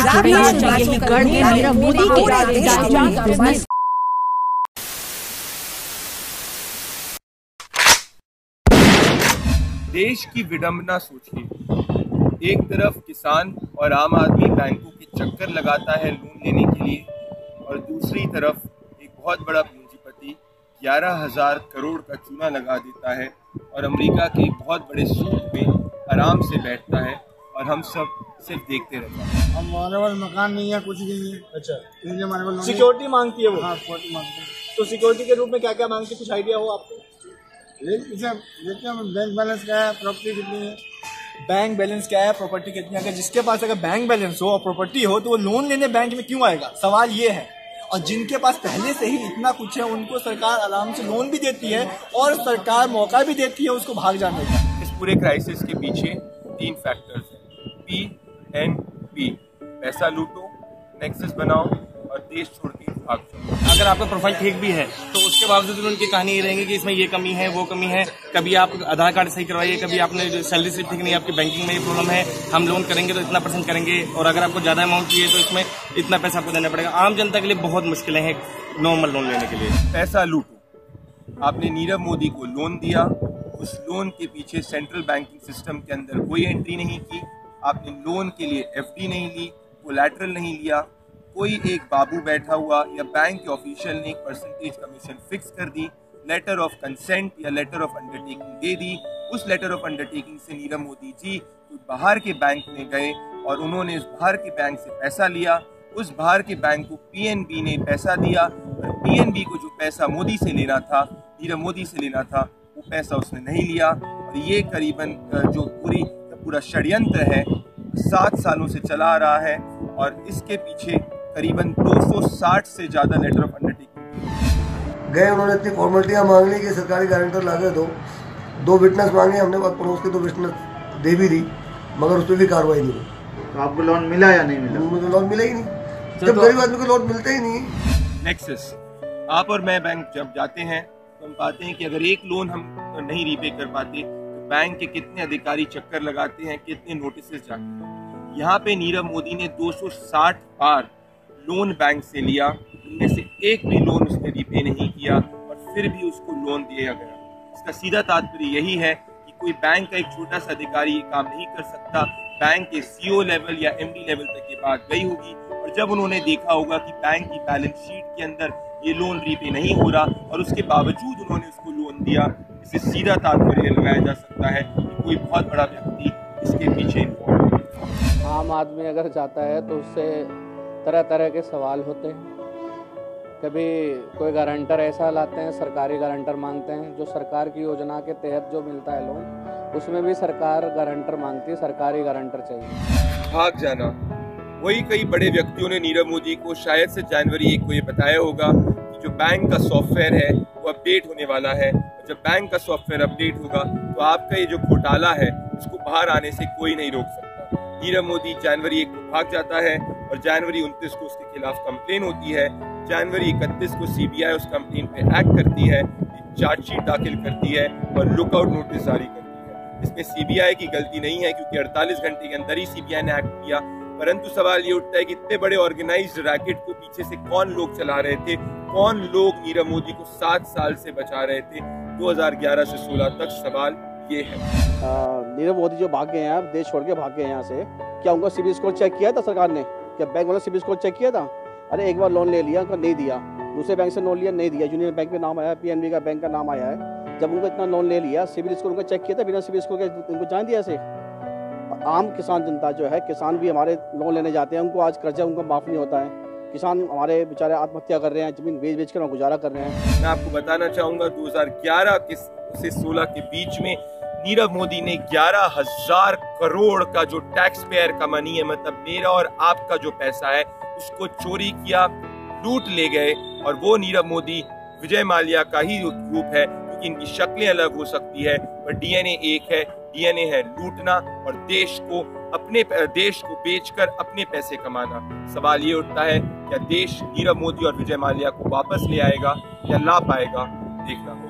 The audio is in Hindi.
देश की विडंबना सोचिए, एक तरफ किसान और आम आदमी बैंकों के चक्कर लगाता है लोन लेने के लिए, और दूसरी तरफ एक बहुत बड़ा पूंजीपति 11,000 करोड़ का चूना लगा देता है और अमेरिका के एक बहुत बड़े सूट में आराम से बैठता है और हम सब सिर्फ देखते रहते हैं। हमारे पास मकान नहीं है, कुछ नहीं है। अच्छा, इसलिए हमारे पास सिक्योरिटी मांगती है वो। हाँ, सिक्योरिटी मांगती है। तो सिक्योरिटी के रूप में क्या क्या मांगती है, कुछ आइडिया हो आपको? देखते हैं बैंक बैलेंस क्या है, प्रॉपर्टी कितनी है। बैंक बैलेंस क्या है, प्रॉपर्टी कितनी है? अगर जिसके पास अगर बैंक बैलेंस हो और प्रॉपर्टी हो तो वो लोन लेने बैंक में क्यों आएगा, सवाल ये है। और जिनके पास पहले से ही इतना कुछ है उनको सरकार आराम से लोन भी देती है और सरकार मौका भी देती है उसको भाग जाने का। इस पूरे क्राइसिस के पीछे 3 फैक्टर्स हैं, PNP। पैसा लूटो, नेक्सस बनाओ और देश छोड़ के भाग जाओ। अगर आपका प्रोफाइल ठीक भी है तो उसके बावजूद उनकी कहानी ये रहेगी कि इसमें ये कमी है, वो कमी है। कभी आप आधार कार्ड सही करवाइए, कभी आपने सैलरी स्लिप ठीक नहीं, आपकी बैंकिंग में ये प्रॉब्लम है, हम लोन करेंगे तो इतना % करेंगे, और अगर आपको ज्यादा अमाउंट चाहिए तो इसमें इतना पैसा आपको देना पड़ेगा। आम जनता के लिए बहुत मुश्किलें हैं नॉर्मल लोन लेने के लिए। पैसा लूटो, आपने नीरव मोदी को लोन दिया, उस लोन के पीछे सेंट्रल बैंकिंग सिस्टम के अंदर कोई एंट्री नहीं की, आपने लोन के लिए FD नहीं ली, कोलैटरल नहीं लिया, कोई एक बाबू बैठा हुआ या बैंक के ऑफिशियल ने एक परसेंटेज कमीशन फिक्स कर दी, लेटर ऑफ कंसेंट या लेटर ऑफ अंडरटेकिंग दे दी। उस लेटर ऑफ अंडरटेकिंग से नीरव मोदी जी बाहर के बैंक में गए और उन्होंने उस बाहर के बैंक से पैसा लिया। उस बाहर के बैंक को PNB ने पैसा दिया और PNB को जो पैसा मोदी से लेना था, नीरव मोदी से लेना था, वो पैसा उसने नहीं लिया। और ये करीबन जो पूरा षड्यंत्र है 7 सालों से चला आ रहा है और इसके पीछे करीबन 260 से ज्यादा लेटर ऑफ अंडरटेकिंग गए। उन्होंने इतनी फॉर्मेलिटियां मांग ली कि सरकारी गारंटर लागे दो विटनेस मांगे, हमने पड़ोस के 2 विटनेस दे भी दी, मगर उस पर भी कार्रवाई नहीं हुई। तो आपको लोन मिला या नहीं मिला? मुझे लोन मिला ही नहीं। जब गरीब आदमी को लोन मिलता ही नहीं। नेक्सस, आप और मैं बैंक जब जाते हैं तो हम पाते हैं कि अगर एक लोन हम नहीं रीपे कर पाते तो बैंक के कितने अधिकारी चक्कर लगाते हैं, कितने नोटिस जाते हैं। यहाँ पे नीरव मोदी ने 260 बार लोन बैंक से लिया, उनमें से एक भी लोन उसने रीपे नहीं किया और फिर भी उसको लोन दिया गया। इसका सीधा तात्पर्य यही है कि कोई बैंक का एक छोटा सा अधिकारी ये काम नहीं कर सकता। बैंक के CEO लेवल या MD लेवल तक ये बात गई होगी और जब उन्होंने देखा होगा कि बैंक की बैलेंस शीट के अंदर ये लोन रीपे नहीं हो रहा और उसके बावजूद उन्होंने उसको लोन दिया, इससे सीधा तात्पर्य लगाया जा सकता है कि कोई बहुत बड़ा व्यक्ति इसके पीछे इन्वॉल्व है। आम आदमी अगर जाता है तो उससे तरह तरह के सवाल होते हैं। कभी कोई गारंटर ऐसा लाते हैं, सरकारी गारंटर मांगते हैं, जो सरकार की योजना के तहत जो मिलता है लोन, उसमें भी सरकार गारंटर मांगती है, सरकारी गारंटर चाहिए। भाग जाना, वही कई बड़े व्यक्तियों ने नीरव मोदी को शायद से जनवरी 1 को ये बताया होगा कि जो बैंक का सॉफ्टवेयर है वो अपडेट होने वाला है। जब बैंक का सॉफ्टवेयर अपडेट होगा तो आपका ये जो घोटाला है उसको बाहर आने से कोई नहीं रोक सकता। नीरव मोदी जनवरी 1 को भाग जाता है और जनवरी 29 को उसके खिलाफ कंप्लेन होती है। जनवरी 31 को CBI उस कंप्लेन पे एक्ट करती है, चार्जशीट दाखिल करती है और लुकआउट नोटिस जारी करती है। इसमें CBI की गलती नहीं है क्योंकि 48 घंटे के अंदर ही CBI ने एक्ट किया, परंतु सवाल ये उठता है कि इतने बड़े ऑर्गेनाइज्ड रैकेट को पीछे से कौन लोग चला रहे थे, कौन लोग नीरव मोदी को 7 साल से बचा रहे थे 2011 से 16 तक। सवाल ये है, नीरव मोदी जो भाग गए हैं, देश छोड़ के भाग गए हैं यहाँ से, क्या उनका सिबिल स्कोर चेक किया था सरकार ने? क्या बैंक वाला सिबिल स्कोर चेक किया था? अरे एक बार लोन ले लिया, उनका नहीं दिया, दूसरे बैंक से लोन लिया, नहीं दिया, यूनियन बैंक में नाम आया, PNB का बैंक का नाम आया है। जब उनको इतना लोन ले लिया, सिबिल स्कोर उनका चेक किया था? बिना सिबिल स्कोर के उनको जान दिया ऐसे। आम किसान जनता जो है, किसान भी हमारे लोन लेने जाते हैं, उनको आज कर्जा उनको माफ़ नहीं होता है। किसान हमारे बेचारे आत्महत्या कर रहे हैं, जमीन बेच कर गुजारा कर रहे हैं। मैं आपको बताना चाहूँगा 2011 से 16 के बीच में नीरव मोदी ने 11,000 करोड़ का जो टैक्स पेयर का मनी है, मतलब मेरा और आपका जो पैसा है, उसको चोरी किया, लूट ले गए। और वो नीरव मोदी विजय माल्या का ही रूप है, क्योंकि इनकी शक्लें अलग हो सकती है पर DNA एक है। DNA है लूटना और देश को बेचकर अपने पैसे कमाना। सवाल ये उठता है, क्या देश नीरव मोदी और विजय माल्या को वापस ले आएगा या ला पाएगा? देखना होगा।